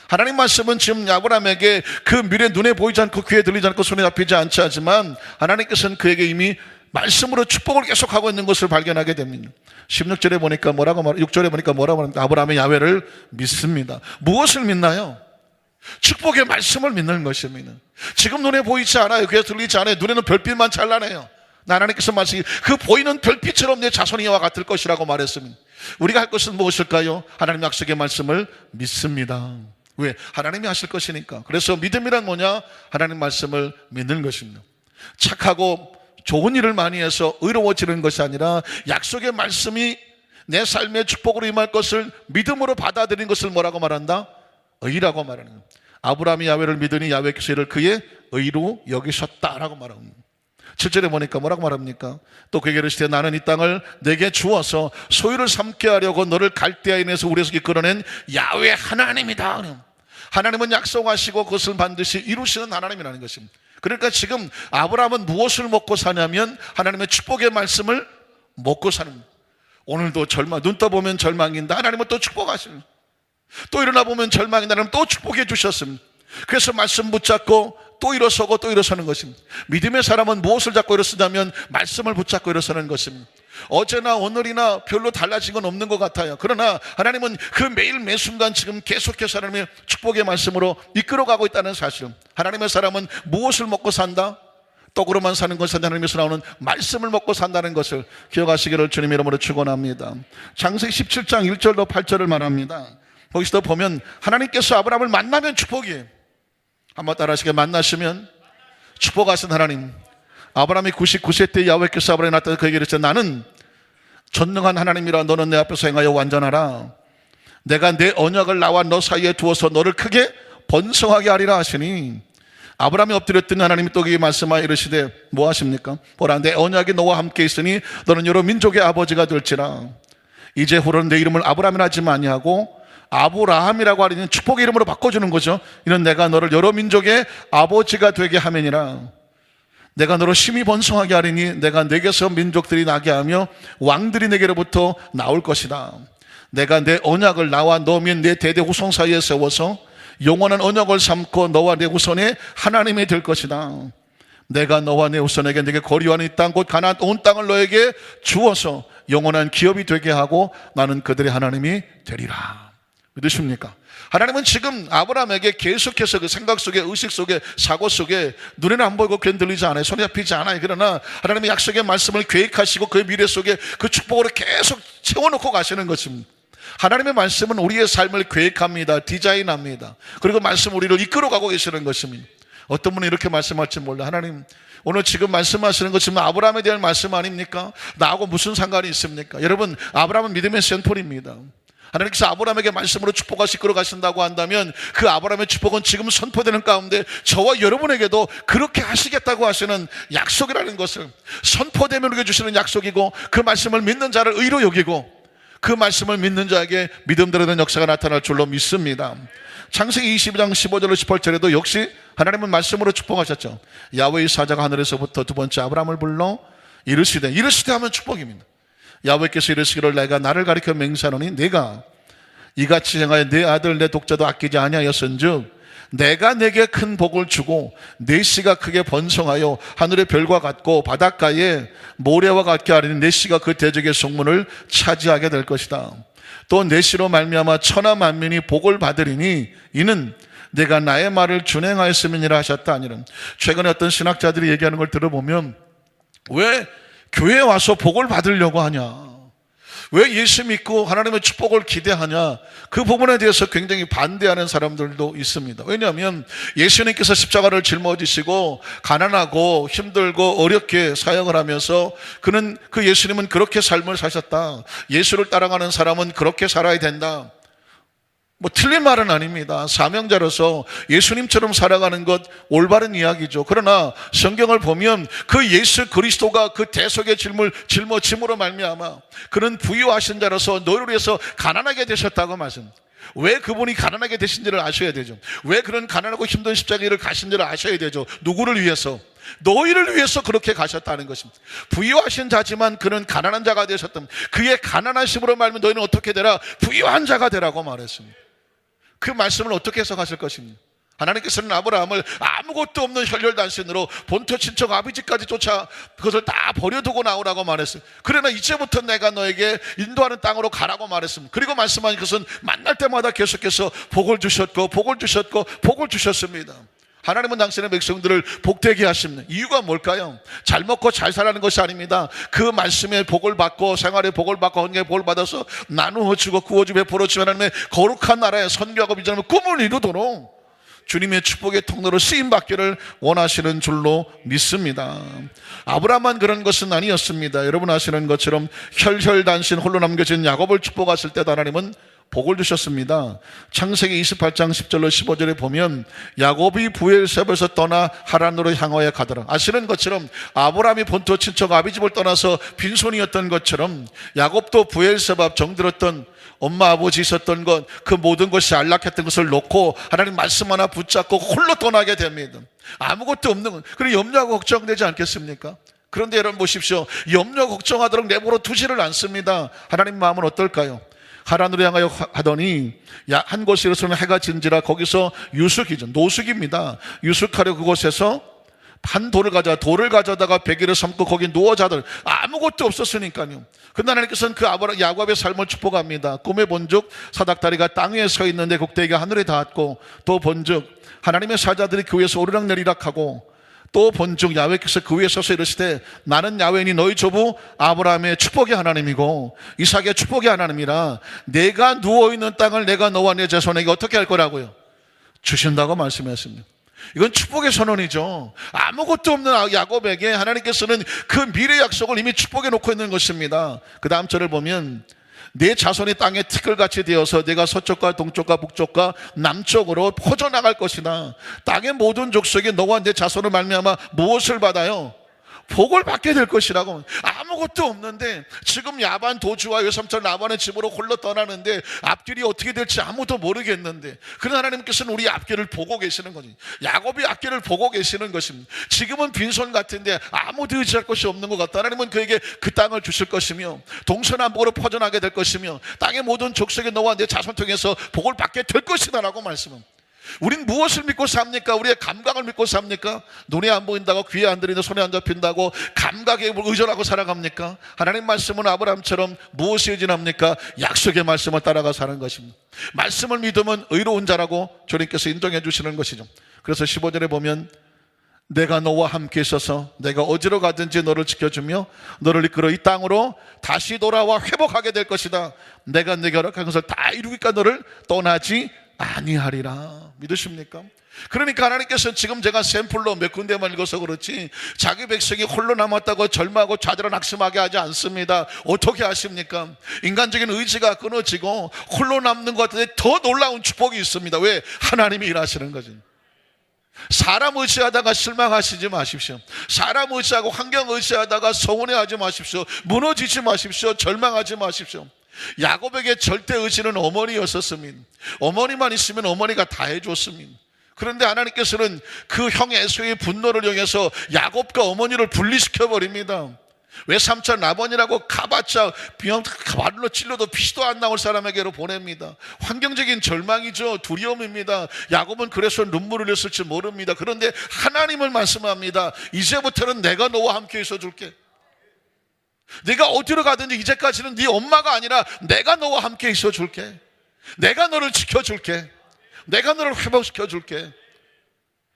하나님 말씀은 지금 아브라함에게 그 미래 눈에 보이지 않고 귀에 들리지 않고 손에 잡히지 않지 하지만 하나님께서는 그에게 이미 말씀으로 축복을 계속하고 있는 것을 발견하게 됩니다. 16절에 보니까 6절에 보니까 뭐라고 말합니까? 아브라함이 야훼를 믿습니다. 무엇을 믿나요? 축복의 말씀을 믿는 것입니다. 지금 눈에 보이지 않아요. 귀에 들리지 않아요. 눈에는 별빛만 찬란해요. 하나님께서 말씀이 그 보이는 별빛처럼 내 자손이 이와 같을 것이라고 말했습니다. 우리가 할 것은 무엇일까요? 하나님 약속의 말씀을 믿습니다. 왜? 하나님이 하실 것이니까. 그래서 믿음이란 뭐냐? 하나님 말씀을 믿는 것입니다. 착하고 좋은 일을 많이 해서 의로워지는 것이 아니라 약속의 말씀이 내 삶의 축복으로 임할 것을 믿음으로 받아들인 것을 뭐라고 말한다? 의라고 말하는 거예요. 아브라함이 야훼를 믿으니 야훼께서 이를 그의 의로 여기셨다라고 말합니다. 7절에 보니까 뭐라고 말합니까? 또 그에게 이르시되 나는 이 땅을 내게 주어서 소유를 삼게 하려고 너를 갈대아인에서 우리에서 이끌어낸 야훼 하나님이다. 하나님은 약속하시고 그것을 반드시 이루시는 하나님이라는 것입니다. 그러니까 지금 아브라함은 무엇을 먹고 사냐면 하나님의 축복의 말씀을 먹고 사는 거예요. 오늘도 눈 떠보면 절망인데 하나님은 또 축복하시는, 또 일어나 보면 절망인데 하나님은 또 축복해 주셨습니다. 그래서 말씀 붙잡고 또 일어서고 또 일어서는 것입니다. 믿음의 사람은 무엇을 잡고 일어서냐면 말씀을 붙잡고 일어서는 것입니다. 어제나 오늘이나 별로 달라진 건 없는 것 같아요. 그러나 하나님은 그 매일 매순간 지금 계속해서 하나님의 축복의 말씀으로 이끌어가고 있다는 사실. 하나님의 사람은 무엇을 먹고 산다? 떡으로만 사는 것이 아니라 하나님에서 나오는 말씀을 먹고 산다는 것을 기억하시기를 주님 이름으로 축원합니다. 창세기 17장 1절로 8절을 말합니다. 거기서 보면 하나님께서 아브라함을 만나면 축복이에요. 한번 따라하시게, 만나시면 축복하신 하나님. 아브라함이 99세 때 야훼께서 아브라함에 나타나서 그에게 이르시되 나는 전능한 하나님이라 너는 내 앞에서 행하여 완전하라. 내가 내 언약을 나와 너 사이에 두어서 너를 크게 번성하게 하리라 하시니 아브라함이 엎드렸더니 하나님이 또 그에게 말씀하여 이르시되 뭐 하십니까? 보라, 내 언약이 너와 함께 있으니 너는 여러 민족의 아버지가 될지라. 이제후로는 내 이름을 아브라함이라 하지 아니하고 아브라함이라고 하리니 축복의 이름으로 바꿔주는 거죠. 이는 내가 너를 여러 민족의 아버지가 되게 하매니라. 내가 너로 심히 번성하게 하리니 내가 내게서 민족들이 나게 하며 왕들이 내게로부터 나올 것이다. 내가 내 언약을 나와 너 및 내 대대 후손 사이에 세워서 영원한 언약을 삼고 너와 내 후손의 하나님이 될 것이다. 내가 너와 내 후손에게 내게 거리와는 이 땅 곧 가나안 온 땅을 너에게 주어서 영원한 기업이 되게 하고 나는 그들의 하나님이 되리라. 믿으십니까? 하나님은 지금 아브라함에게 계속해서 그 생각 속에, 의식 속에, 사고 속에 눈에는 안 보이고 귀는 들리지 않아요. 손에 잡히지 않아요. 그러나 하나님의 약속의 말씀을 계획하시고 그 미래 속에 그 축복으로 계속 채워놓고 가시는 것입니다. 하나님의 말씀은 우리의 삶을 계획합니다. 디자인합니다. 그리고 말씀 우리를 이끌어가고 계시는 것입니다. 어떤 분은 이렇게 말씀할지 몰라. 하나님, 오늘 지금 말씀하시는 것은 아브라함에 대한 말씀 아닙니까? 나하고 무슨 상관이 있습니까? 여러분, 아브라함은 믿음의 샘플입니다. 하나님께서 아브라함에게 말씀으로 축복하시 이끌어가신다고 한다면 그 아브라함의 축복은 지금 선포되는 가운데 저와 여러분에게도 그렇게 하시겠다고 하시는 약속이라는 것을, 선포되면 우리에게 주시는 약속이고 그 말씀을 믿는 자를 의로 여기고 그 말씀을 믿는 자에게 믿음대로 된 역사가 나타날 줄로 믿습니다. 창세기 22장 15절로 18절에도 역시 하나님은 말씀으로 축복하셨죠. 야훼의 사자가 하늘에서부터 두 번째 아브라함을 불러 이르시되 하면 축복입니다. 야훼께서 이르시기를 내가 나를 가리켜 맹세하노니 내가 이같이 행하여 내 아들 내 독자도 아끼지 아니하였은즉 내가 내게 큰 복을 주고 내 씨가 크게 번성하여 하늘의 별과 같고 바닷가에 모래와 같게 하리니 내 씨가 그 대적의 성문을 차지하게 될 것이다. 또 내 씨로 말미암아 천하 만민이 복을 받으리니 이는 내가 나의 말을 준행하였음이니라 하셨다 하니라. 최근에 어떤 신학자들이 얘기하는 걸 들어보면 왜 교회에 와서 복을 받으려고 하냐, 왜 예수 믿고 하나님의 축복을 기대하냐, 그 부분에 대해서 굉장히 반대하는 사람들도 있습니다. 왜냐하면 예수님께서 십자가를 짊어지시고 가난하고 힘들고 어렵게 사역을 하면서 그 예수님은 그렇게 삶을 사셨다, 예수를 따라가는 사람은 그렇게 살아야 된다, 뭐 틀린 말은 아닙니다. 사명자로서 예수님처럼 살아가는 것 올바른 이야기죠. 그러나 성경을 보면 그 예수 그리스도가 그 대속의 짊어짐으로 말미암아 그는 부유하신 자로서 너희를 위해서 가난하게 되셨다고 말씀합니다. 왜 그분이 가난하게 되신지를 아셔야 되죠. 왜 그런 가난하고 힘든 십자가 일을 가신지를 아셔야 되죠. 누구를 위해서? 너희를 위해서 그렇게 가셨다는 것입니다. 부유하신 자지만 그는 가난한 자가 되셨다면 그의 가난하심으로 말하면 너희는 어떻게 되라? 부유한 자가 되라고 말했습니다. 그 말씀을 어떻게 해석하실 것입니까? 하나님께서는 아브라함을 아무것도 없는 혈혈단신으로 본토 친척 아비집까지 쫓아 그것을 다 버려두고 나오라고 말했어요. 그러나 이제부터 내가 너에게 인도하는 땅으로 가라고 말했습니다. 그리고 말씀하신 것은 만날 때마다 계속해서 복을 주셨고 복을 주셨고 복을 주셨습니다. 하나님은 당신의 백성들을 복되게 하십니다. 이유가 뭘까요? 잘 먹고 잘 살라는 것이 아닙니다. 그 말씀에 복을 받고 생활에 복을 받고 헌금에 복을 받아서 나누어 주고 구워주 베풀어 주면 하나님의 거룩한 나라에 선교하고 비전하며 꿈을 이루도록 주님의 축복의 통로로 쓰임받기를 원하시는 줄로 믿습니다. 아브라함만 그런 것은 아니었습니다. 여러분 아시는 것처럼 혈혈단신 홀로 남겨진 야곱을 축복하실 때도 하나님은 복을 주셨습니다. 창세기 28장 10절로 15절에 보면 야곱이 부엘세바에서 떠나 하란으로 향하여 가더라. 아시는 것처럼 아브라함이 본토 친척 아비집을 떠나서 빈손이었던 것처럼 야곱도 부엘세바 앞 정들었던 엄마 아버지 있었던 것, 그 모든 것이 안락했던 것을 놓고 하나님 말씀 하나 붙잡고 홀로 떠나게 됩니다. 아무것도 없는 것. 그리고 염려하고 걱정되지 않겠습니까? 그런데 여러분 보십시오. 염려 걱정하도록 내버려 두지를 않습니다. 하나님 마음은 어떨까요? 하란으로 향하여 하더니 한 곳으로서는 해가 진지라 거기서 유숙이죠. 노숙입니다. 유숙하려 그곳에서 한 돌을 가져다가 베개를 삼고 거기 누워 자들. 아무것도 없었으니까요. 그런데 하나님께서는 그 야곱의 삶을 축복합니다. 꿈에 본즉 사닥다리가 땅 위에 서 있는데 곡대기가 하늘에 닿았고, 또 본즉 하나님의 사자들이 그 위에서 오르락내리락 하고, 또 본즉 야훼께서 그 위에 서서 이르시되 나는 야훼니 너희 조부 아브라함의 축복의 하나님이고 이삭의 축복의 하나님이라 내가 누워있는 땅을 내가 너와 내 자손에게 어떻게 할 거라고요? 주신다고 말씀하셨습니다. 이건 축복의 선언이죠. 아무것도 없는 야곱에게 하나님께서는 그 미래 약속을 이미 축복해 놓고 있는 것입니다. 그 다음 절을 보면 내 자손이 땅에 티끌같이 되어서 내가 서쪽과 동쪽과 북쪽과 남쪽으로 퍼져나갈 것이다. 땅의 모든 족속이 너와 내 자손을 말미암아 무엇을 받아요? 복을 받게 될 것이라고. 아무것도 없는데 지금 야반 도주와 외삼촌 라반의 집으로 홀로 떠나는데 앞길이 어떻게 될지 아무도 모르겠는데, 그러나 하나님께서는 우리 앞길을 보고 계시는 거지. 야곱이 앞길을 보고 계시는 것입니다. 지금은 빈손 같은데 아무도 의지할 것이 없는 것 같다. 하나님은 그에게 그 땅을 주실 것이며 동서남북으로 퍼져나게 될 것이며 땅의 모든 족속이 너와 내 자손 통해서 복을 받게 될 것이다 라고 말씀합니다. 우린 무엇을 믿고 삽니까? 우리의 감각을 믿고 삽니까? 눈에 안 보인다고, 귀에 안 들리는데 손에 안 잡힌다고 감각에 의존하고 살아갑니까? 하나님 말씀은 아브라함처럼 무엇에 의존합니까? 약속의 말씀을 따라가 사는 것입니다. 말씀을 믿으면 의로운 자라고 주님께서 인정해 주시는 것이죠. 그래서 15절에 보면 내가 너와 함께 있어서 내가 어디로 가든지 너를 지켜주며 너를 이끌어 이 땅으로 다시 돌아와 회복하게 될 것이다. 내가 네게 허락한 것을 다 이루기까지 너를 떠나지 아니하리라. 믿으십니까? 그러니까 하나님께서는 지금 제가 샘플로 몇 군데만 읽어서 그렇지 자기 백성이 홀로 남았다고 절망하고 좌절하고 낙심하게 하지 않습니다. 어떻게 하십니까? 인간적인 의지가 끊어지고 홀로 남는 것 같은데 더 놀라운 축복이 있습니다. 왜? 하나님이 일하시는 거죠. 사람 의지하다가 실망하시지 마십시오. 사람 의지하고 환경 의지하다가 서운해하지 마십시오. 무너지지 마십시오. 절망하지 마십시오. 야곱에게 절대 의지는 어머니였었습니다. 어머니만 있으면 어머니가 다 해줬습니다. 그런데 하나님께서는 그 형 에서의 분노를 이용해서 야곱과 어머니를 분리시켜 버립니다. 외삼촌 라반이라고 가봤자 발로 찔러도 피도 안 나올 사람에게로 보냅니다. 환경적인 절망이죠. 두려움입니다. 야곱은 그래서 눈물을 흘렸을지 모릅니다. 그런데 하나님을 말씀합니다. 이제부터는 내가 너와 함께 있어 줄게. 네가 어디로 가든지 이제까지는 네 엄마가 아니라 내가 너와 함께 있어 줄게. 내가 너를 지켜줄게. 내가 너를 회복시켜 줄게.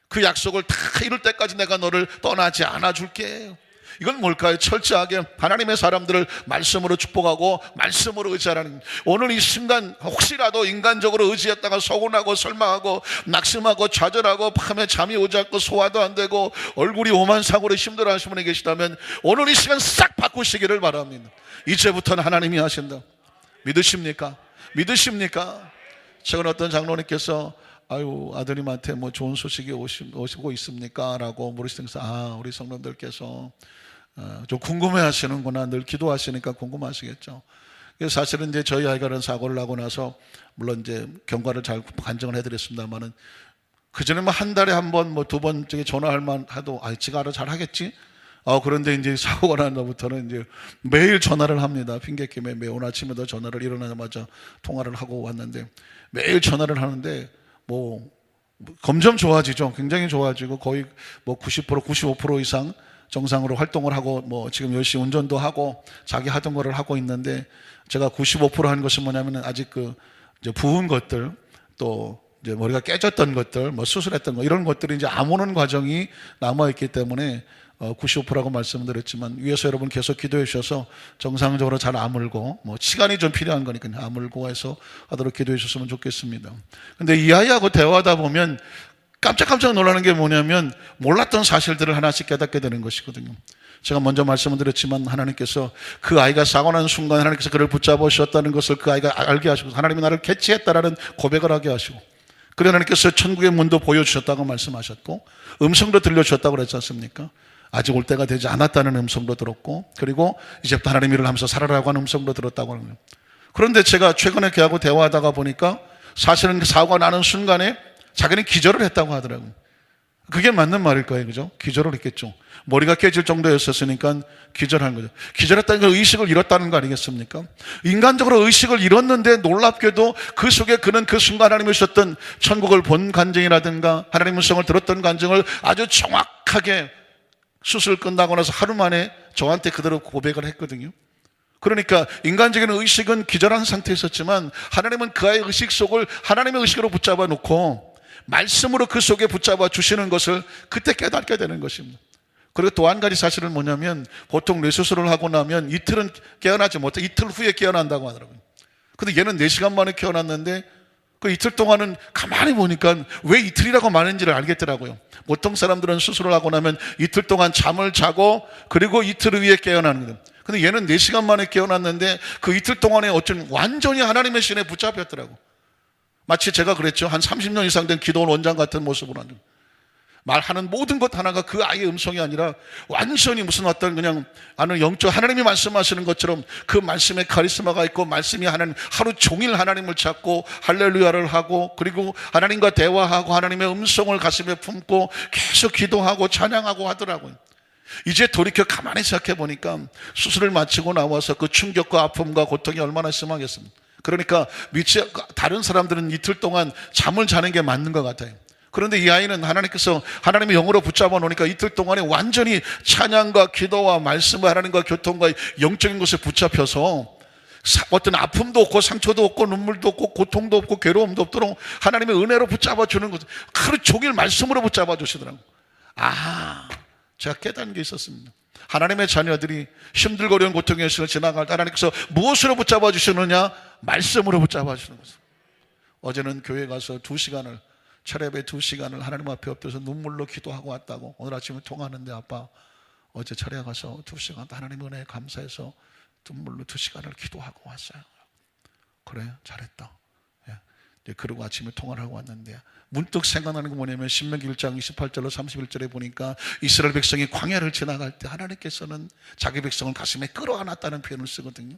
그 약속을 다 이룰 때까지 내가 너를 떠나지 않아 줄게. 이건 뭘까요? 철저하게 하나님의 사람들을 말씀으로 축복하고 말씀으로 의지하라는. 오늘 이 순간 혹시라도 인간적으로 의지했다가 서운하고 설망하고 낙심하고 좌절하고 밤에 잠이 오지 않고 소화도 안 되고 얼굴이 오만상으로 힘들어하시는 분이 계시다면 오늘 이 시간 싹 바꾸시기를 바랍니다. 이제부터는 하나님이 하신다. 믿으십니까? 믿으십니까? 최근 어떤 장로님께서 아유 아드님한테 뭐 좋은 소식이 오시고 있습니까? 라고 물으시면서 우리 성도들께서 좀 궁금해 하시는구나. 늘 기도하시니까 궁금하시겠죠. 사실은 이제 저희 아이가 그런 사고를 나고 나서 물론 이제 경과를 잘 관정을 해드렸습니다만은 그전에는 한 달에 한 번 뭐 두 번 전화할 만 해도 지가 알아 잘 하겠지. 그런데 이제 사고가 난 날부터는 이제 매일 전화를 합니다. 핑계김에 매일 오늘 아침에도 전화를 일어나자마자 통화를 하고 왔는데 매일 전화를 하는데 뭐 점점 좋아지죠. 굉장히 좋아지고 거의 뭐 90%, 95% 이상 정상으로 활동을 하고 뭐 지금 열심히 운전도 하고 자기 하던 거를 하고 있는데, 제가 95% 한 것은 뭐냐면은 아직 이제 부은 것들, 또 이제 머리가 깨졌던 것들, 뭐 수술했던 거, 이런 것들이 이제 아무는 과정이 남아있기 때문에 95%라고 말씀드렸지만, 위에서 여러분 계속 기도해 주셔서 정상적으로 잘 아물고, 뭐 시간이 좀 필요한 거니까 아물고 해서 하도록 기도해 주셨으면 좋겠습니다. 근데 이 아이하고 대화하다 보면 깜짝깜짝 놀라는 게 뭐냐면, 몰랐던 사실들을 하나씩 깨닫게 되는 것이거든요. 제가 먼저 말씀을 드렸지만, 하나님께서 그 아이가 사고 난 순간 하나님께서 그를 붙잡아 주셨다는 것을 그 아이가 알게 하시고, 하나님이 나를 캐치했다라는 고백을 하게 하시고, 그래 하나님께서 천국의 문도 보여주셨다고 말씀하셨고, 음성도 들려주셨다고 그랬지 않습니까? 아직 올 때가 되지 않았다는 음성도 들었고, 그리고 이제부터 하나님 일을 하면서 살아라고 하는 음성도 들었다고 하는 거예요. 그런데 제가 최근에 걔하고 대화하다가 보니까 사실은 사고가 나는 순간에 자기는 기절을 했다고 하더라고요. 그게 맞는 말일 거예요, 그죠? 기절을 했겠죠. 머리가 깨질 정도였었으니까 기절한 거죠. 기절했다는 건 의식을 잃었다는 거 아니겠습니까? 인간적으로 의식을 잃었는데 놀랍게도 그 속에 그는 그 순간 하나님이 주셨던 천국을 본 간증이라든가 하나님의 음성을 들었던 간증을 아주 정확하게 수술 끝나고 나서 하루 만에 저한테 그대로 고백을 했거든요. 그러니까 인간적인 의식은 기절한 상태에 있었지만, 하나님은 그 아이의 의식 속을 하나님의 의식으로 붙잡아 놓고 말씀으로 그 속에 붙잡아 주시는 것을 그때 깨닫게 되는 것입니다. 그리고 또 한 가지 사실은 뭐냐면, 보통 뇌수술을 하고 나면 이틀은 깨어나지 못해, 이틀 후에 깨어난다고 하더라고요. 근데 얘는 4시간 만에 깨어났는데, 그 이틀 동안은 가만히 보니까 왜 이틀이라고 말하는지를 알겠더라고요. 보통 사람들은 수술을 하고 나면 이틀 동안 잠을 자고 그리고 이틀 후에 깨어나는 거예요. 근데 얘는 4시간 만에 깨어났는데 그 이틀 동안에 어쩐 완전히 하나님의 신에 붙잡혔더라고. 마치 제가 그랬죠. 한 30년 이상 된 기도원 원장 같은 모습으로 하는, 말하는 모든 것 하나가 그 아이의 음성이 아니라 완전히 무슨 어떤 그냥 아는 영적 하나님이 말씀하시는 것처럼 그 말씀에 카리스마가 있고, 말씀이 하루 종일 하나님을 찾고 할렐루야를 하고, 그리고 하나님과 대화하고 하나님의 음성을 가슴에 품고 계속 기도하고 찬양하고 하더라고요. 이제 돌이켜 가만히 생각해 보니까 수술을 마치고 나와서 그 충격과 아픔과 고통이 얼마나 심하겠습니까? 그러니까 다른 사람들은 이틀 동안 잠을 자는 게 맞는 것 같아요. 그런데 이 아이는 하나님께서 하나님의 영으로 붙잡아 놓으니까 이틀 동안에 완전히 찬양과 기도와 말씀과 하나님과 교통과 영적인 것에 붙잡혀서 어떤 아픔도 없고 상처도 없고 눈물도 없고 고통도 없고 괴로움도 없도록 하나님의 은혜로 붙잡아 주는 것, 하루 종일 말씀으로 붙잡아 주시더라고요. 제가 깨닫는 게 있었습니다. 하나님의 자녀들이 힘들고 어려운 고통의 시간을 지나갈 때 하나님께서 무엇으로 붙잡아 주시느냐? 말씀으로 붙잡아 주시는 거죠. 어제는 교회 가서 2시간을, 철야배 2시간을 하나님 앞에 엎드려서 눈물로 기도하고 왔다고. 오늘 아침에 통화하는데, 아빠 어제 철야 가서 2시간 하나님 은혜에 감사해서 눈물로 2시간을 기도하고 왔어요. 그래, 잘했다. 그러고 아침에 통화를 하고 왔는데 문득 생각나는 게 뭐냐면, 신명기 1장 28절로 31절에 보니까 이스라엘 백성이 광야를 지나갈 때 하나님께서는 자기 백성을 가슴에 끌어안았다는 표현을 쓰거든요.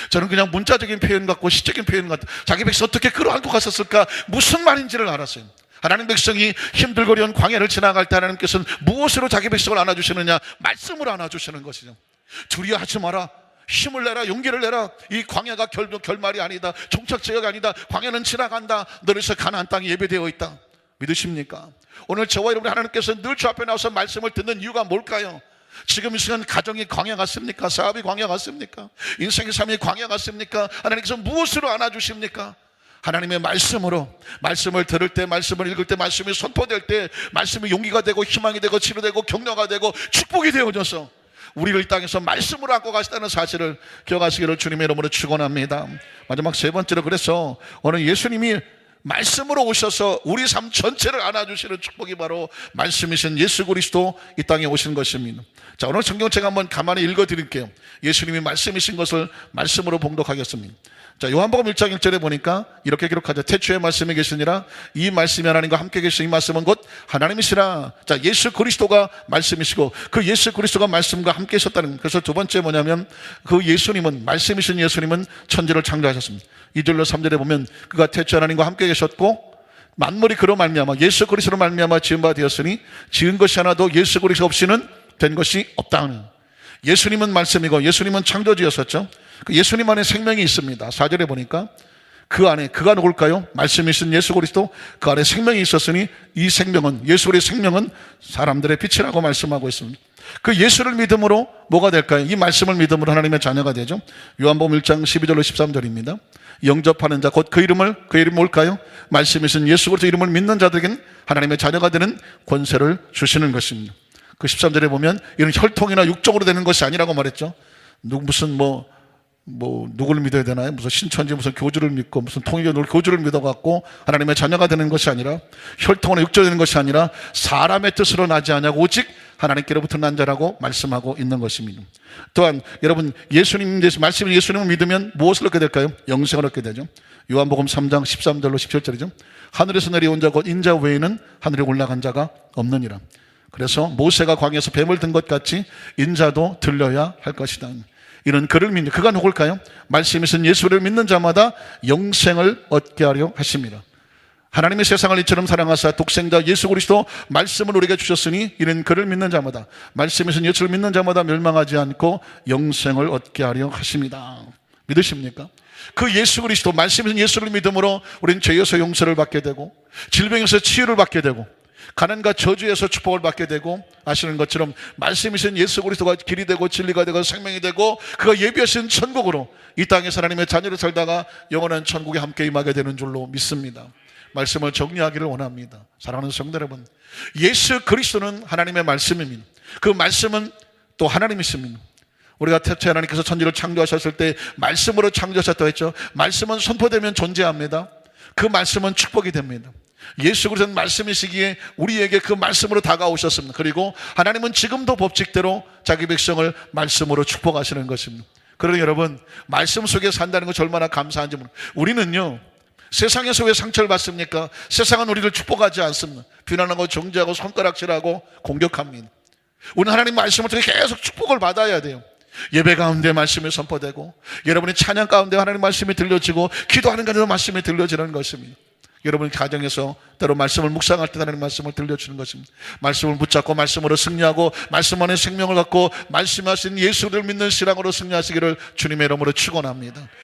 저는 그냥 문자적인 표현 같고 시적인 표현 같고, 자기 백성 어떻게 끌어안고 갔었을까, 무슨 말인지를 알았어요. 하나님 백성이 힘들고 어려운 광야를 지나갈 때 하나님께서는 무엇으로 자기 백성을 안아주시느냐? 말씀으로 안아주시는 것이죠. 두려워하지 마라, 힘을 내라, 용기를 내라. 이 광야가 결말이 아니다, 종착지가 아니다. 광야는 지나간다. 너희서 가나안 땅이 예배되어 있다. 믿으십니까? 오늘 저와 여러분, 하나님께서 늘 저 앞에 나와서 말씀을 듣는 이유가 뭘까요? 지금 이 시간 가정이 광야 같습니까? 사업이 광야 같습니까? 인생의 삶이 광야 같습니까? 하나님께서 무엇으로 안아주십니까? 하나님의 말씀으로, 말씀을 들을 때, 말씀을 읽을 때, 말씀이 선포될 때, 말씀이 용기가 되고 희망이 되고 치료되고 격려가 되고 축복이 되어져서 우리를 이 땅에서 말씀으로 안고 가시다는 사실을 기억하시기를 주님의 이름으로 축원합니다. 마지막 3번째로, 그래서 오늘 예수님이 말씀으로 오셔서 우리 삶 전체를 안아주시는 축복이 바로 말씀이신 예수 그리스도 이 땅에 오신 것입니다. 자, 오늘 성경책 한번 가만히 읽어드릴게요. 예수님이 말씀이신 것을 말씀으로 봉독하겠습니다. 자, 요한복음 1장 1절에 보니까 이렇게 기록하죠. 태초에 말씀이 계시니라, 이 말씀이 하나님과 함께 계시니 이 말씀은 곧 하나님이시라. 자, 예수 그리스도가 말씀이시고 그 예수 그리스도가 말씀과 함께 있었다는. 그래서 두 번째 뭐냐면, 그 예수님은, 말씀이신 예수님은 천지를 창조하셨습니다. 2절로 3절에 보면 그가 태초 하나님과 함께 계셨고 만물이 그로 말미암아 예수 그리스도로 말미암아 지은 바 되었으니 지은 것이 하나도 예수 그리스도 없이는 된 것이 없다는. 예수님은 말씀이고 예수님은 창조주였었죠. 그 예수님 안에 생명이 있습니다. 4절에 보니까 그 안에 그가 누굴까요? 말씀이신 예수 그리스도, 그 안에 생명이 있었으니 이 생명은, 예수 그리스도의 생명은 사람들의 빛이라고 말씀하고 있습니다. 그 예수를 믿음으로 뭐가 될까요? 이 말씀을 믿음으로 하나님의 자녀가 되죠. 요한복음 1장 12절로 13절입니다. 영접하는 자, 곧 그 이름이 뭘까요? 말씀이신 예수 그리스도 이름을 믿는 자들에겐 하나님의 자녀가 되는 권세를 주시는 것입니다. 그 13절에 보면 이런 혈통이나 육적으로 되는 것이 아니라고 말했죠. 무슨 누구를 믿어야 되나요? 무슨 신천지 무슨 교주를 믿고 무슨 통일교 교주를 믿어갖고 하나님의 자녀가 되는 것이 아니라, 혈통으로 육적으로 되는 것이 아니라 사람의 뜻으로 나지 아니하고 오직 하나님께로부터 난 자라고 말씀하고 있는 것입니다. 또한 여러분, 말씀인 예수님을 믿으면 무엇을 얻게 될까요? 영생을 얻게 되죠. 요한복음 3장 13절로 17절이죠. 하늘에서 내려온 자 곧 인자 외에는 하늘에 올라간 자가 없느니라. 그래서 모세가 광야에서 뱀을 든 것 같이 인자도 들려야 할 것이다. 이런 그를 믿는, 그가 누굴까요? 말씀이신 예수를 믿는 자마다 영생을 얻게 하려 하십니다. 하나님의 세상을 이처럼 사랑하사 독생자 예수 그리스도 말씀을 우리에게 주셨으니 이는 그를 믿는 자마다, 말씀이신 예수를 믿는 자마다 멸망하지 않고 영생을 얻게 하려 하십니다. 믿으십니까? 그 예수 그리스도, 말씀이신 예수를 믿음으로 우리는 죄에서 용서를 받게 되고, 질병에서 치유를 받게 되고, 가난과 저주에서 축복을 받게 되고, 아시는 것처럼 말씀이신 예수 그리스도가 길이 되고 진리가 되고 생명이 되고, 그가 예비하신 천국으로 이 땅에서 하나님의 자녀로 살다가 영원한 천국에 함께 임하게 되는 줄로 믿습니다. 말씀을 정리하기를 원합니다. 사랑하는 성도 여러분, 예수 그리스도는 하나님의 말씀입니다. 그 말씀은 또 하나님이십니다. 우리가 태초에 하나님께서 천지를 창조하셨을 때 말씀으로 창조하셨다고 했죠. 말씀은 선포되면 존재합니다. 그 말씀은 축복이 됩니다. 예수 그리스도는 말씀이시기에 우리에게 그 말씀으로 다가오셨습니다. 그리고 하나님은 지금도 법칙대로 자기 백성을 말씀으로 축복하시는 것입니다. 그러니 여러분, 말씀 속에 산다는 것이 얼마나 감사한지 모릅니다. 우리는요, 세상에서 왜 상처를 받습니까? 세상은 우리를 축복하지 않습니다. 비난하고 정죄하고 손가락질하고 공격합니다. 우리는 하나님 말씀을 통해 계속 축복을 받아야 돼요. 예배 가운데 말씀이 선포되고, 여러분이 찬양 가운데 하나님 말씀이 들려지고, 기도하는 가운데 말씀이 들려지는 것입니다. 여러분 가정에서 때로 말씀을 묵상할 때 하나님 말씀을 들려주는 것입니다. 말씀을 붙잡고 말씀으로 승리하고, 말씀 안에 생명을 갖고 말씀하신 예수를 믿는 신앙으로 승리하시기를 주님의 이름으로 축원합니다.